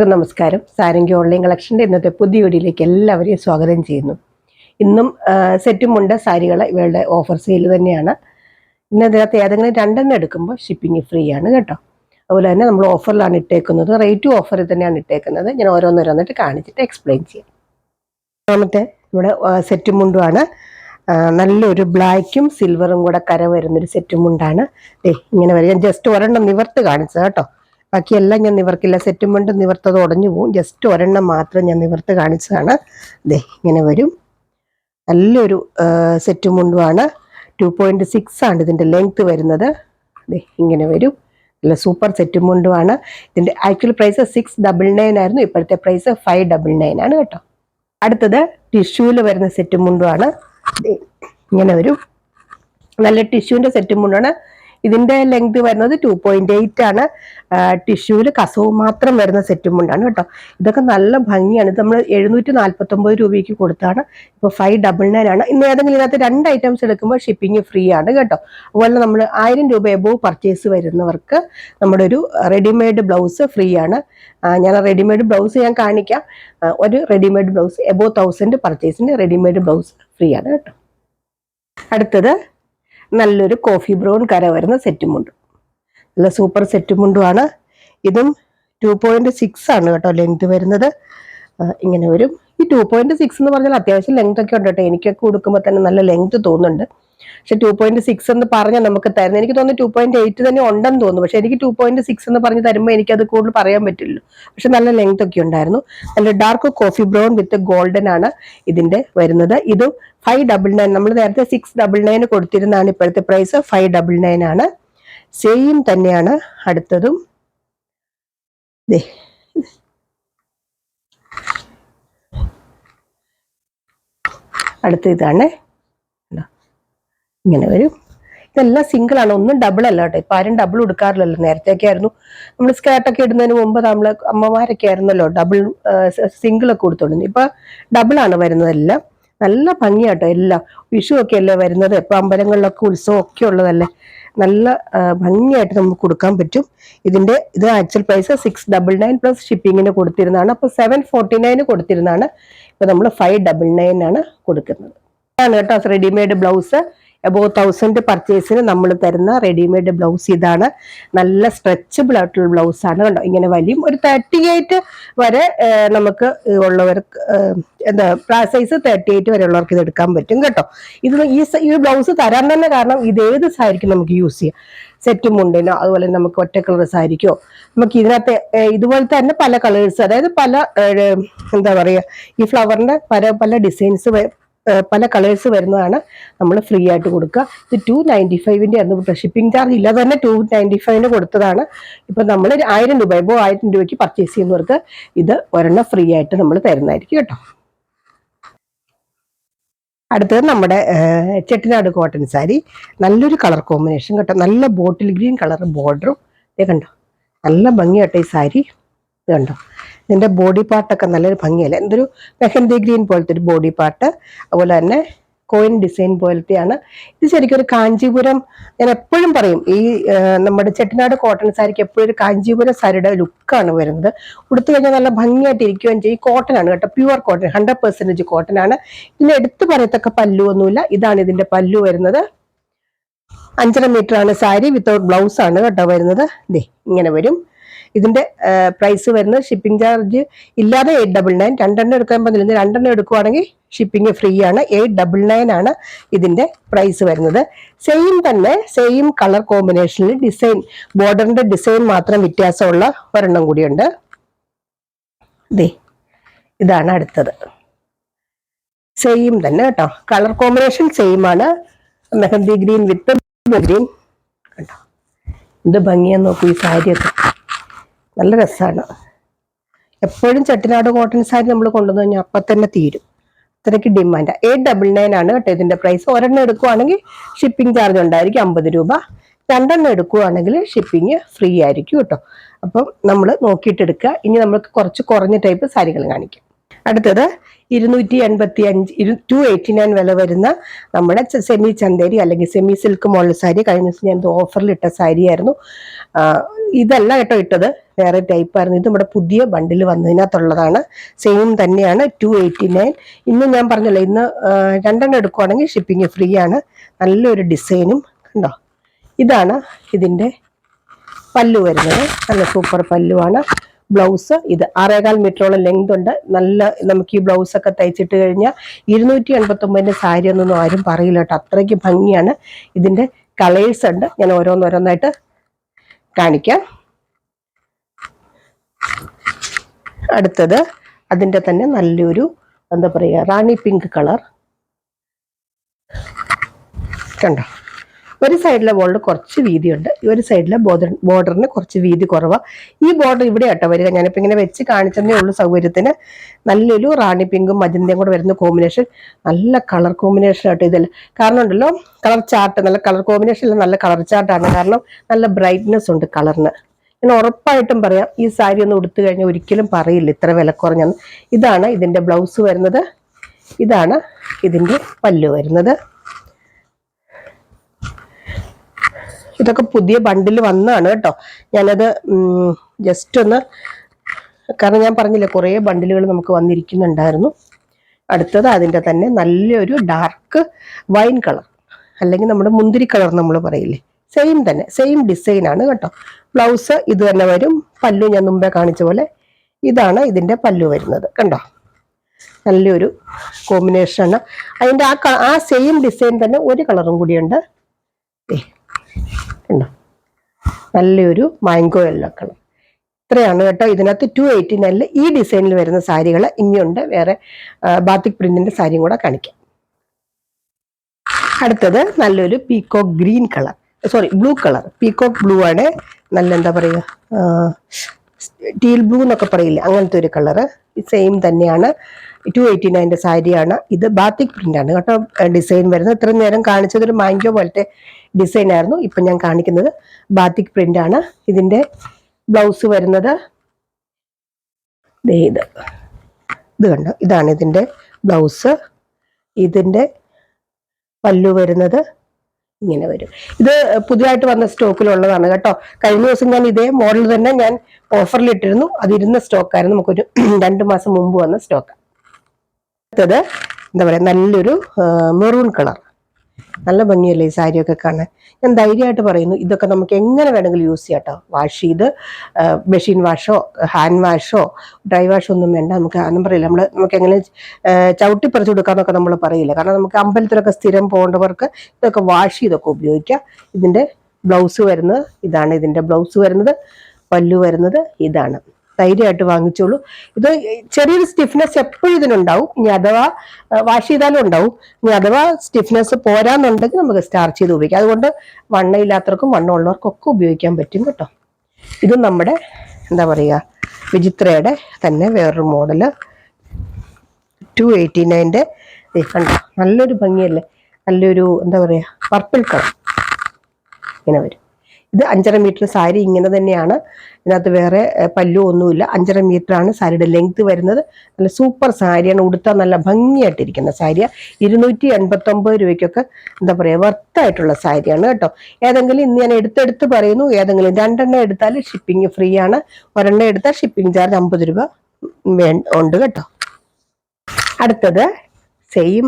നമസ്കാരം. സാരംഗി ഓൺലൈൻ കളക്ഷൻ്റെ ഇന്നത്തെ പുതിയ വീഡിയോയിലേക്ക് എല്ലാവരെയും സ്വാഗതം ചെയ്യുന്നു. ഇന്നും സെറ്റുമുണ്ട് സാരികൾ ഇവരുടെ ഓഫർ സെയിൽ തന്നെയാണ്. ഇന്നതിനകത്ത് ഏതെങ്കിലും രണ്ടെണ്ണം എടുക്കുമ്പോൾ ഷിപ്പിംഗ് ഫ്രീ ആണ് കേട്ടോ. അതുപോലെ തന്നെ നമ്മൾ ഓഫറിലാണ് ഇട്ടേക്കുന്നത്, റേറ്റും ഓഫറിൽ തന്നെയാണ് ഇട്ടേക്കുന്നത്. ഞാൻ ഓരോന്നോരോന്നിട്ട് കാണിച്ചിട്ട് എക്സ്പ്ലെയിൻ ചെയ്യാം. ഒന്നാമത്തെ നമ്മുടെ സെറ്റുമുണ്ടുമാണ്. നല്ലൊരു ബ്ലാക്കും സിൽവറും കൂടെ കര വരുന്നൊരു സെറ്റുമുണ്ടാണ്. ഇങ്ങനെ വരും. ഞാൻ ജസ്റ്റ് ഒരെണ്ണം നിവർത്ത് കാണിച്ചത് കേട്ടോ, ബാക്കിയെല്ലാം ഞാൻ നിവർക്കില്ല. സെറ്റുമുണ്ട് നിവർത്തത് ഉടഞ്ഞു പോവും. ജസ്റ്റ് ഒരെണ്ണം മാത്രം ഞാൻ നിവർത്ത് കാണിച്ചതാണ്. ഇങ്ങനെ വരും. നല്ലൊരു സെറ്റുമുണ്ടുമാണ്. 2.6 ആണ് ഇതിൻ്റെ ലെങ്ത് വരുന്നത്. ഇങ്ങനെ വരും. നല്ല സൂപ്പർ സെറ്റുമുണ്ടുമാണ്. ഇതിൻ്റെ ആക്ച്വൽ പ്രൈസ് 699 ആയിരുന്നു. ഇപ്പോഴത്തെ പ്രൈസ് 599 ആണ് കേട്ടോ. അടുത്തത് ടിഷ്യൂവിൽ വരുന്ന സെറ്റുമുണ്ടുമാണ്. ഇങ്ങനെ വരും. നല്ല ടിഷ്യൂവിൻ്റെ സെറ്റുമുണ്ടാണ്. ഇതിൻ്റെ ലെങ്ത് വരുന്നത് 2.8 ആണ്. ടിഷ്യൂവിൽ കസവ് മാത്രം വരുന്ന സെറ്റുമുണ്ടാണ് കേട്ടോ. ഇതൊക്കെ നല്ല ഭംഗിയാണ്. ഇത് നമ്മൾ 749 രൂപയ്ക്ക് കൊടുത്താണ്. ഇപ്പോൾ 599 ആണ്. ഇന്ന് ഏതെങ്കിലും ഇതിനകത്ത് 2 ഐറ്റംസ് എടുക്കുമ്പോൾ ഷിപ്പിംഗ് ഫ്രീ ആണ് കേട്ടോ. അതുപോലെ നമ്മൾ 1000 രൂപ എബോവ് പർച്ചേസ് വരുന്നവർക്ക് നമ്മുടെ ഒരു റെഡിമെയ്ഡ് ബ്ലൗസ് ഫ്രീ ആണ്. ഞാൻ റെഡിമെയ്ഡ് ബ്ലൗസ് ഞാൻ കാണിക്കാം. ഒരു റെഡിമെയ്ഡ് ബ്ലൗസ് എബോവ് 1000 പർച്ചേസിന് റെഡിമെയ്ഡ് ബ്ലൗസ് ഫ്രീ ആണ് കേട്ടോ. അടുത്തത് നല്ലൊരു കോഫി ബ്രൗൺ കര വരുന്ന സെറ്റുമുണ്ട്. നല്ല സൂപ്പർ സെറ്റുമുണ്ടുമാണ്. ഇതും 2.6 ആണ് കേട്ടോ ലെങ്ത് വരുന്നത്. ഇങ്ങനെ വരും. ഈ 2.6 എന്ന് പറഞ്ഞാൽ അത്യാവശ്യം ലെങ്ത് ഒക്കെ ഉണ്ട് കേട്ടോ. എനിക്കൊക്കെ കൊടുക്കുമ്പോൾ തന്നെ നല്ല ലെങ്ത് തോന്നുന്നുണ്ട്. പക്ഷെ 2.6 എന്ന് പറഞ്ഞാൽ നമുക്ക് തരുന്നത്, എനിക്ക് തോന്നുന്നു 2.8 തന്നെ ഉണ്ടെന്ന് തോന്നുന്നു. പക്ഷെ എനിക്ക് 2.6 എന്ന് പറഞ്ഞ് തരുമ്പോൾ എനിക്കത് കൂടുതൽ പറയാൻ പറ്റില്ല. പക്ഷെ നല്ല ലെങ്ത് ഒക്കെ ഉണ്ടായിരുന്നു. നല്ല ഡാർക്ക് കോഫി ബ്രൗൺ വിത്ത് ഗോൾഡൻ ആണ് ഇതിന്റെ വരുന്നത്. ഇത് 599. നമ്മൾ നേരത്തെ 699 കൊടുത്തിരുന്നതാണ്. ഇപ്പോഴത്തെ പ്രൈസ് 599 ആണ്. സെയിം തന്നെയാണ് അടുത്തതും. അടുത്ത ഇതാണ്. ഇങ്ങനെ വരും. ഇതെല്ലാം സിംഗിൾ ആണ്, ഒന്നും ഡബിൾ അല്ല കേട്ടോ. ഇപ്പൊ ആരും ഡബിൾ എടുക്കാറില്ലല്ലോ. നേരത്തെയൊക്കെ ആയിരുന്നു നമ്മൾ സ്കേർട്ടൊക്കെ ഇടുന്നതിന് മുമ്പ് നമ്മൾ അമ്മമാരൊക്കെ ആയിരുന്നല്ലോ ഡബിൾ സിംഗിൾ ഒക്കെ കൊടുത്തോണ്ടിരുന്നത്. ഇപ്പൊ ഡബിൾ ആണ് വരുന്നതെല്ലാം. നല്ല ഭംഗിയാട്ടോ. എല്ലാം വിഷു ഒക്കെ അല്ലേ വരുന്നത്. ഇപ്പൊ അമ്പലങ്ങളിലൊക്കെ ഉത്സവം ഒക്കെ ഉള്ളതല്ലേ. നല്ല ഭംഗിയായിട്ട് നമുക്ക് കൊടുക്കാൻ പറ്റും. ഇത് ആക്ച്വൽ പ്രൈസ് 699 പ്ലസ് ഷിപ്പിങ്ങിന് കൊടുത്തിരുന്നതാണ്. അപ്പൊ 749 കൊടുത്തിരുന്നതാണ്. ഇപ്പൊ നമ്മൾ 599 ആണ് കൊടുക്കുന്നത്. ആണ് കേട്ടോ റെഡിമെയ്ഡ് ബ്ലൗസ്. എബോവ് 1000 പർച്ചേസിന് നമ്മൾ തരുന്ന റെഡിമെയ്ഡ് ബ്ലൗസ് ഇതാണ്. നല്ല സ്ട്രെച്ചബിൾ ആയിട്ടുള്ള ബ്ലൗസ് ആണ് കണ്ടോ. ഇങ്ങനെ വലിയും. ഒരു 38 വരെ നമുക്ക് ഉള്ളവർക്ക് എന്താ സൈസ് 38 വരെ ഉള്ളവർക്ക് ഇത് എടുക്കാൻ പറ്റും കേട്ടോ. ഈ ബ്ലൗസ് തരാൻ തന്നെ കാരണം ഇത് ഏത് സാരിക്കും നമുക്ക് യൂസ് ചെയ്യാം. സെറ്റും മുണ്ടിനോ അതുപോലെ നമുക്ക് ഒറ്റ കളർ സാരിക്കോ നമുക്ക് ഇതിനകത്ത് ഇതുപോലത്തെ തന്നെ പല കളേഴ്സ്, അതായത് പല എന്താ പറയുക, ഈ ഫ്ലവറിന്റെ പല ഡിസൈൻസ് പല കളേഴ്സ് വരുന്നതാണ് നമ്മൾ ഫ്രീ ആയിട്ട് കൊടുക്കുക. ഇത് 295 ആയിരുന്നു. ഷിപ്പിംഗ് ചാർജ് ഇല്ലാതെ തന്നെ 295 കൊടുത്തതാണ്. ഇപ്പൊ നമ്മൾ 1000 രൂപ 1000 രൂപയ്ക്ക് പർച്ചേസ് ചെയ്യുന്നവർക്ക് ഇത് ഒരെണ്ണം ഫ്രീ ആയിട്ട് നമ്മൾ തരുന്നതായിരിക്കും കേട്ടോ. അടുത്തത് നമ്മുടെ ചെട്ടിനാട് കോട്ടൺ സാരി. നല്ലൊരു കളർ കോമ്പിനേഷൻ കേട്ടോ. നല്ല ബോട്ടിൽ ഗ്രീൻ കളർ ബോർഡറും കണ്ടോ. നല്ല ഭംഗിയാട്ടോ ഈ സാരി. ഇത് കണ്ടോ. ഇതിന്റെ ബോഡി പാർട്ടൊക്കെ നല്ലൊരു ഭംഗിയല്ലേ. എന്തൊരു മെഹന്തി ഗ്രീൻ പോലത്തെ ഒരു ബോഡി പാർട്ട്, അതുപോലെ തന്നെ കോയിൻ ഡിസൈൻ പോലത്തെയാണ്. ഇത് ശരിക്കും ഒരു കാഞ്ചീപുരം, ഞാൻ എപ്പോഴും പറയും ഈ നമ്മുടെ ചെട്ടിനാട് കോട്ടൺ സാരിക്ക് എപ്പോഴും ഒരു കാഞ്ചീപുരം സാരിയുടെ ലുക്കാണ് വരുന്നത്. ഉടുത്തു കഴിഞ്ഞാൽ നല്ല ഭംഗിയായിട്ട് ഇരിക്കുകയും ചെയ്യും. കോട്ടൺ ആണ് കേട്ടോ, പ്യുവർ കോട്ടൺ, 100% കോട്ടൺ ആണ്. ഇതിന് എടുത്തു പറയത്തക്ക പല്ലു ഒന്നുമില്ല. ഇതാണ് ഇതിന്റെ പല്ലു വരുന്നത്. 5.5 മീറ്റർ ആണ് സാരി. വിത്തൗട്ട് ബ്ലൗസ് ആണ് കേട്ടോ വരുന്നത്. ഇങ്ങനെ വരും. ഇതിന്റെ പ്രൈസ് വരുന്നത് ഷിപ്പിംഗ് ചാർജ് ഇല്ലാതെ 899. രണ്ടെണ്ണം എടുക്കാൻ പറ്റില്ല. രണ്ടെണ്ണം എടുക്കുവാണെങ്കിൽ ഷിപ്പിംഗ് ഫ്രീ ആണ്. 899 ആണ് ഇതിന്റെ പ്രൈസ് വരുന്നത്. സെയിം തന്നെ, സെയിം കളർ കോമ്പിനേഷനിൽ ഡിസൈൻ, ബോർഡറിന്റെ ഡിസൈൻ മാത്രം വ്യത്യാസമുള്ള ഒരെണ്ണം കൂടിയുണ്ട്. ഇതാണ് അടുത്തത്. സെയിം തന്നെ കേട്ടോ, കളർ കോമ്പിനേഷൻ സെയിം ആണ്. മെഹന്തി ഗ്രീൻ വിത്ത് ഗ്രീൻ കേട്ടോ. എന്ത് ഭംഗിയാന്ന് നോക്കൂ ഈ സാരിയൊക്കെ. നല്ല രസമാണ്. എപ്പോഴും ചെട്ടിനാട് കോട്ടൺ സാരി നമ്മൾ കൊണ്ടുവന്നു കഴിഞ്ഞാൽ അപ്പം തന്നെ തീരും. അത്രയ്ക്ക് ഡിമാൻഡ്. 899 ആണ് കേട്ടോ ഇതിന്റെ പ്രൈസ്. ഒരെണ്ണം എടുക്കുവാണെങ്കിൽ ഷിപ്പിംഗ് ചാർജ് ഉണ്ടായിരിക്കും 50 രൂപ. രണ്ടെണ്ണം എടുക്കുവാണെങ്കിൽ ഷിപ്പിംഗ് ഫ്രീ ആയിരിക്കും കേട്ടോ. അപ്പം നമ്മൾ നോക്കിയിട്ട് എടുക്കുക. ഇനി നമുക്ക് കുറച്ച് കുറഞ്ഞ ടൈപ്പ് സാരികൾ കാണിക്കാം. അടുത്തത് 285 289 വില വരുന്ന നമ്മുടെ സെമി ചന്തേരി അല്ലെങ്കിൽ സെമി സിൽക്ക് മോഡൽ സാരി. കഴിഞ്ഞ ദിവസം ഞാൻ ഓഫറിൽ ഇട്ട സാരി ആയിരുന്നു. ഇതല്ല കേട്ടോ ഇട്ടത്, വേറെ ടൈപ്പ് ആയിരുന്നു. ഇത് നമ്മുടെ പുതിയ ബണ്ടിൽ വന്നതിനകത്തുള്ളതാണ്. സെയിം തന്നെയാണ് 289. ഇന്ന് ഞാൻ പറഞ്ഞല്ലോ, ഇന്ന് 2 എടുക്കുവാണെങ്കിൽ ഷിപ്പിംഗ് ഫ്രീ ആണ്. നല്ലൊരു ഡിസൈനും കണ്ടോ. ഇതാണ് ഇതിൻ്റെ പല്ലു വരുന്നത്. നല്ല സൂപ്പർ പല്ലുവാണ്. ബ്ലൗസ് ഇത് 6.25 മീറ്ററോളം ലെങ്ത് ഉണ്ട്. നല്ല നമുക്ക് ഈ ബ്ലൗസ് ഒക്കെ തയ്ച്ചിട്ട് കഴിഞ്ഞാൽ 289 സാരി എന്നൊന്നും ആരും പറയില്ല കേട്ടോ, അത്രയ്ക്ക് ഭംഗിയാണ്. ഇതിൻ്റെ കളേഴ്സ് ഉണ്ട്, ഞാൻ ഓരോന്നോരോന്നായിട്ട് കാണിക്കാം. അടുത്തത് അതിൻ്റെ തന്നെ നല്ലൊരു എന്താ പറയുക റാണി പിങ്ക് കളർ കണ്ടോ. ഒരു സൈഡിലെ ബോർഡർ കുറച്ച് വീതിയുണ്ട്, ഒരു സൈഡിലെ ബോർഡറിന് കുറച്ച് വീതി കുറവാണ്. ഈ ബോർഡർ ഇവിടെ ആട്ടോ വരിക. ഞാനിപ്പോൾ ഇങ്ങനെ വെച്ച് കാണിച്ചതേ ഉള്ളൂ സൗകര്യത്തിന്. നല്ലൊരു റാണി പിങ്കും മജന്തയും കൂടെ വരുന്ന കോമ്പിനേഷൻ, നല്ല കളർ കോമ്പിനേഷൻ ആട്ടോ ഇതല്ല. കാരണം ഉണ്ടല്ലോ കളർ ചാർട്ട്, നല്ല കളർ കോമ്പിനേഷൻ, നല്ല കളർ ചാർട്ടാണ്. കാരണം നല്ല ബ്രൈറ്റ്നെസ് ഉണ്ട് കളറിന്. ഞാൻ ഉറപ്പായിട്ടും പറയാം, ഈ സാരി ഒന്ന് ഉടുത്തു കഴിഞ്ഞാൽ ഒരിക്കലും പറയില്ല ഇത്ര വില കുറഞ്ഞെന്ന്. ഇതാണ് ഇതിൻ്റെ ബ്ലൗസ് വരുന്നത്, ഇതാണ് ഇതിൻ്റെ പല്ലു വരുന്നത്. ഇതൊക്കെ പുതിയ ബണ്ടിൽ വന്നതാണ് കേട്ടോ. ഞാനത് ജസ്റ്റ് ഒന്ന്, കാരണം ഞാൻ പറഞ്ഞില്ലേ കുറേ ബണ്ടിലുകൾ നമുക്ക് വന്നിരിക്കുന്നുണ്ടായിരുന്നു. അടുത്തത് അതിൻ്റെ തന്നെ നല്ലൊരു ഡാർക്ക് വൈൻ കളർ, അല്ലെങ്കിൽ നമ്മുടെ മുന്തിരി കളർ നമ്മൾ പറയില്ലേ, സെയിം തന്നെ, സെയിം ഡിസൈനാണ് കേട്ടോ. ബ്ലൗസ് ഇത് തന്നെ വരും. പല്ലു ഞാൻ മുമ്പേ കാണിച്ച പോലെ ഇതാണ് ഇതിൻ്റെ പല്ലു വരുന്നത് കണ്ടോ. നല്ലൊരു കോമ്പിനേഷനാണ്. അതിൻ്റെ ആ സെയിം ഡിസൈൻ തന്നെ ഒരു കളറും കൂടിയുണ്ട് കണ്ടോ, നല്ലൊരു മാംഗോ യെല്ലോ കളർ. ഇത്രയാണ് കേട്ടോ ഇതിനകത്ത് 289 ഈ ഡിസൈനിൽ വരുന്ന സാരികൾ. ഇനിയുണ്ട് വേറെ ബാത്തിക് പ്രിന്റിന്റെ സാരിയും കൂടെ കാണിക്കാം. അടുത്തത് നല്ലൊരു peacock green colour, blue colour. Peacock blue ആണ്, നല്ല എന്താ പറയുക ടീൽ ബ്ലൂ എന്നൊക്കെ പറയില്ലേ, അങ്ങനത്തെ ഒരു കളറ്. സെയിം തന്നെയാണ്, 289 സാരിയാണ്. ഇത് ബാത്തിക് പ്രിന്റ് ആണ് കേട്ടോ ഡിസൈൻ വരുന്നത്. ഇത്രയും നേരം കാണിച്ചത് ഒരു മാംഗോ പോലത്തെ ഡിസൈൻ ആയിരുന്നു, ഇപ്പൊ ഞാൻ കാണിക്കുന്നത് ബാത്തിക് പ്രിന്റ് ആണ്. ഇതിന്റെ ബ്ലൗസ് വരുന്നത് ഇത് കണ്ടോ, ഇതാണ് ഇതിന്റെ ബ്ലൗസ്. ഇതിന്റെ പല്ലു വരുന്നത് ഇങ്ങനെ വരും. ഇത് പുതിയതായിട്ട് വന്ന സ്റ്റോക്കിലുള്ളതാണ് കേട്ടോ. കഴിഞ്ഞ ദിവസം ഞാൻ ഇതേ മോഡൽ തന്നെ ഞാൻ ഓഫറിൽ ഇട്ടിരുന്നു, അതിരുന്ന സ്റ്റോക്കായിരുന്നു, നമുക്കൊരു 2 മാസം മുമ്പ് വന്ന സ്റ്റോക്ക്. അടുത്തത് എന്താ പറയുക നല്ലൊരു മെറൂൺ കളർ. നല്ല ഭംഗിയല്ലേ ഈ സാരിയൊക്കെ കാണാൻ. ഞാൻ ധൈര്യമായിട്ട് പറയുന്നു, ഇതൊക്കെ നമുക്ക് എങ്ങനെ വേണമെങ്കിലും യൂസ് ചെയ്യാം കേട്ടോ. വാഷ് ചെയ്ത് മെഷീൻ വാഷോ ഹാൻഡ് വാഷോ ഡ്രൈ വാഷോ ഒന്നും വേണ്ട. നമുക്ക് അതൊന്നും പറയില്ല, നമുക്ക് എങ്ങനെ ചവിട്ടിപ്പറിച്ച് കൊടുക്കാമെന്നൊക്കെ നമ്മൾ പറയില്ല. കാരണം നമുക്ക് അമ്പലത്തിലൊക്കെ സ്ഥിരം പോകേണ്ടവർക്ക് ഇതൊക്കെ വാഷ് ചെയ്തൊക്കെ ഉപയോഗിക്കാം. ഇതിൻ്റെ ബ്ലൗസ് വരുന്നത് ഇതാണ്, ഇതിൻ്റെ ബ്ലൗസ് വരുന്നത്. പല്ലു വരുന്നത് ഇതാണ്. ധൈര്യമായിട്ട് വാങ്ങിച്ചോളൂ. ഇത് ചെറിയൊരു സ്റ്റിഫ്നെസ് എപ്പോഴും ഇതിനുണ്ടാവും. ഇനി അഥവാ വാഷ് ചെയ്താലും ഉണ്ടാവും. ഇനി അഥവാ സ്റ്റിഫ്നെസ് പോരാന്നുണ്ടെങ്കിൽ നമുക്ക് സ്റ്റാർച്ച് ചെയ്ത് ഉപയോഗിക്കാം. അതുകൊണ്ട് വണ്ണമില്ലാത്തവർക്കും വണ്ണമുള്ളവർക്കൊക്കെ ഉപയോഗിക്കാൻ പറ്റും കേട്ടോ. ഇത് നമ്മുടെ എന്താ പറയുക വിചിത്രയുടെ തന്നെ വേറൊരു മോഡല് 289 കണ്ടോ, നല്ലൊരു ഭംഗിയല്ലേ, നല്ലൊരു എന്താ പറയുക പർപ്പിൾ കളർ ഇങ്ങനെ വരും. ഇത് 5.5 മീറ്റർ സാരി ഇങ്ങനെ തന്നെയാണ്. ഇതിനകത്ത് വേറെ പല്ലു ഒന്നുമില്ല. 5.5 മീറ്റർ ആണ് സാരിയുടെ ലെങ്ത് വരുന്നത്. നല്ല സൂപ്പർ സാരിയാണ്, ഉടുത്താൽ നല്ല ഭംഗിയായിട്ടിരിക്കുന്ന സാരിയാണ്. 289 രൂപയ്ക്കൊക്കെ എന്താ പറയുക വർത്തായിട്ടുള്ള സാരിയാണ് കേട്ടോ. ഏതെങ്കിലും ഇന്ന് ഞാൻ എടുത്തെടുത്ത് പറയുന്നു, ഏതെങ്കിലും 2 എടുത്താൽ ഷിപ്പിംഗ് ഫ്രീ ആണ്. 1 എടുത്താൽ ഷിപ്പിംഗ് ചാർജ് 50 രൂപ ഉണ്ട് കേട്ടോ. അടുത്തത് സെയിം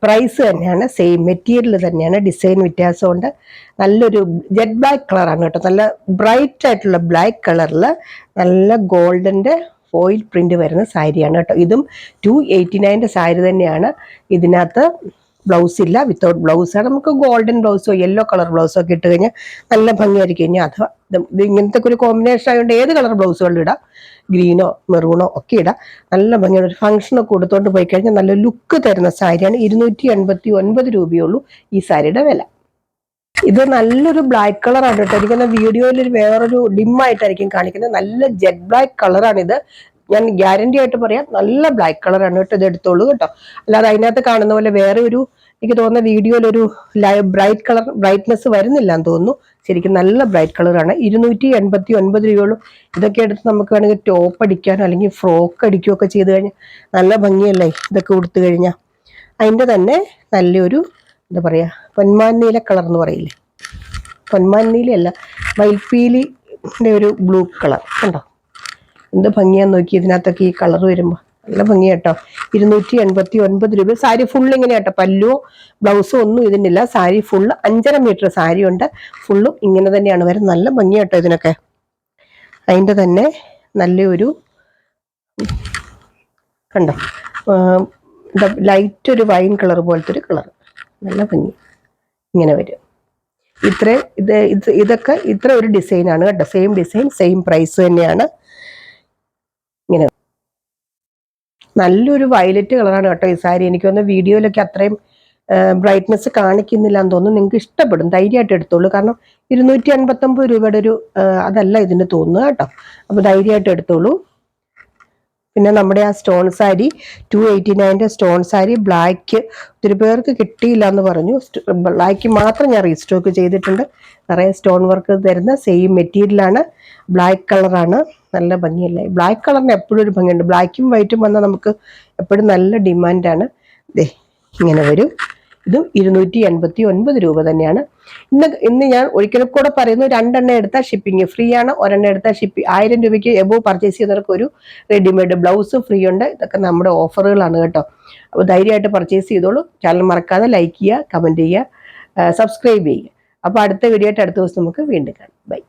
പ്രൈസ് തന്നെയാണ്, സെയിം മെറ്റീരിയൽ തന്നെയാണ്, ഡിസൈൻ വ്യത്യാസമുണ്ട്. നല്ലൊരു ജെറ്റ് ബ്ലാക്ക് കളറാണ് കേട്ടോ, നല്ല ബ്രൈറ്റ് ആയിട്ടുള്ള ബ്ലാക്ക് കളറിൽ നല്ല ഗോൾഡൻ്റെ ഫോയിൽ പ്രിന്റ് വരുന്ന സാരിയാണ് കേട്ടോ. ഇതും 289 സാരി തന്നെയാണ്. ഇതിനകത്ത് ബ്ലൗസ് ഇല്ല, വിത്തൗട്ട് ബ്ലൗസാണ്. നമുക്ക് ഗോൾഡൻ ബ്ലൗസോ യെല്ലോ കളർ ബ്ലൗസോ ഒക്കെ ഇട്ട് കഴിഞ്ഞാൽ നല്ല ഭംഗിയായിരിക്കും. കഴിഞ്ഞാൽ അഥവാ ഇങ്ങനത്തെ ഒരു കോമ്പിനേഷൻ ആയതുകൊണ്ട് ഏത് കളർ ബ്ലൗസുകളിൽ ഇടാം, ഗ്രീനോ മെറൂണോ ഒക്കെ ഇടാം. നല്ല ഭംഗിയാണ്. ഒരു ഫംഗ്ഷനൊക്കെ കൊടുത്തോണ്ട് പോയി കഴിഞ്ഞാൽ നല്ല ലുക്ക് തരുന്ന സാരിയാണ്. 289 രൂപയുള്ളൂ ഈ സാരിയുടെ വില. ഇത് നല്ലൊരു ബ്ലാക്ക് കളറാണ് കേട്ടോ. എനിക്കെന്ന വീഡിയോയിൽ വേറൊരു ഡിമ്മായിട്ടായിരിക്കും കാണിക്കുന്നത്. നല്ല ജെറ്റ് ബ്ലാക്ക് കളറാണിത്. ഞാൻ ഗ്യാരണ്ടി ആയിട്ട് പറയാം, നല്ല ബ്ലാക്ക് കളറാണ് കേട്ടോ. ഇത് എടുത്തോളൂ കേട്ടോ. അല്ലാതെ അതിനകത്ത് കാണുന്ന പോലെ വേറെ ഒരു എനിക്ക് തോന്നുന്ന വീഡിയോയിലൊരു ബ്രൈറ്റ് കളർ ബ്രൈറ്റ്നെസ് വരുന്നില്ല എന്ന് തോന്നുന്നു. ശരിക്കും നല്ല ബ്രൈറ്റ് കളറാണ്. 289 രൂപയുള്ളൂ. ഇതൊക്കെ എടുത്ത് നമുക്ക് വേണമെങ്കിൽ ടോപ്പ് അടിക്കാനോ അല്ലെങ്കിൽ ഫ്രോക്ക് അടിക്കുകയോ ഒക്കെ ചെയ്ത് കഴിഞ്ഞാൽ നല്ല ഭംഗിയല്ലേ ഇതൊക്കെ കൊടുത്തു കഴിഞ്ഞാൽ. അതിൻ്റെ തന്നെ നല്ലൊരു എന്താ പറയുക, പൊന്മാൻ നീല കളർ എന്ന് പറയില്ലേ, പൊന്മാൻ നീലയല്ല, മയിൽപ്പീലിൻ്റെ ഒരു ബ്ലൂ കളർ കണ്ടോ, എന്ത് ഭംഗിയാന്ന് നോക്കി ഇതിനകത്തൊക്കെ ഈ കളർ വരുമ്പോൾ. നല്ല ഭംഗിയാ കേട്ടോ. 289 രൂപ. സാരി ഫുൾ ഇങ്ങനെ കേട്ടോ, പല്ലുവോ ബ്ലൗസോ ഒന്നും ഇതിനില്ല. സാരി ഫുള്ള് 5.5 മീറ്റർ സാരി ഉണ്ട്. ഫുള്ളും ഇങ്ങനെ തന്നെയാണ് വരുന്നത്. നല്ല ഭംഗിയാ കേട്ടോ ഇതിനൊക്കെ. അതിൻ്റെ തന്നെ നല്ലൊരു കണ്ടോ, ലൈറ്റ് ഒരു വൈൻ കളർ പോലത്തെ ഒരു കളർ, നല്ല ഭംഗി ഇങ്ങനെ വരും. ഇതൊക്കെ ഇത്ര ഒരു ഡിസൈനാണ് കേട്ടോ. സെയിം ഡിസൈൻ സെയിം പ്രൈസ് തന്നെയാണ്. ഇങ്ങനെ നല്ലൊരു വയലറ്റ് കളറാണ് കേട്ടോ ഈ സാരി. എനിക്ക് തോന്നുന്നു വീഡിയോയിലൊക്കെ അത്രയും ബ്രൈറ്റ്നെസ് കാണിക്കുന്നില്ല എന്ന് തോന്നുന്നു. നിങ്ങൾക്ക് ഇഷ്ടപ്പെടും, ധൈര്യമായിട്ട് എടുത്തോളൂ. കാരണം 259 രൂപയുടെ ഒരു അതല്ല ഇതിന് തോന്നുക കേട്ടോ. അപ്പോൾ ധൈര്യമായിട്ട് എടുത്തോളൂ. പിന്നെ നമ്മുടെ ആ stone sari 289 stone sari black ഒത്തിരി പേർക്ക് കിട്ടിയില്ല എന്ന് പറഞ്ഞു. ബ്ലാക്ക് മാത്രം ഞാൻ റീസ്റ്റോക്ക് ചെയ്തിട്ടുണ്ട്. നിറയെ സ്റ്റോൺ വർക്ക് തരുന്ന സെയിം മെറ്റീരിയലാണ്. ബ്ലാക്ക് കളറാണ്. നല്ല ഭംഗിയല്ലേ. ബ്ലാക്ക് കളറിന് എപ്പോഴും ഒരു ഭംഗിയുണ്ട്. ബ്ലാക്കും വൈറ്റും വന്നാൽ നമുക്ക് എപ്പോഴും നല്ല ഡിമാൻഡാണ്. ദേ ഇങ്ങനെ വരും. ഇതും 289 രൂപ തന്നെയാണ്. ഇന്ന് ഞാൻ ഒരിക്കലും കൂടെ പറയുന്നു, 2 എണ്ണം എടുത്താൽ ഷിപ്പിംഗ് ഫ്രീ ആണ്. ഒരെണ്ണം എടുത്താൽ 1000 രൂപയ്ക്ക് എബോവ് പർച്ചേസ് ചെയ്യുന്നവർക്ക് ഒരു റെഡിമെയ്ഡ് ബ്ലൗസ് ഫ്രീ ഉണ്ട്. ഇതൊക്കെ നമ്മുടെ ഓഫറുകളാണ് കേട്ടോ. അപ്പോൾ ധൈര്യമായിട്ട് പർച്ചേസ് ചെയ്തോളൂ. ചാനൽ മറക്കാതെ ലൈക്ക് ചെയ്യുക, കമൻറ്റ് ചെയ്യുക, സബ്സ്ക്രൈബ് ചെയ്യുക. അപ്പോൾ അടുത്ത വീഡിയോ ആയിട്ട് അടുത്ത ദിവസം നമുക്ക് വീണ്ടും കാണാം. ബൈ.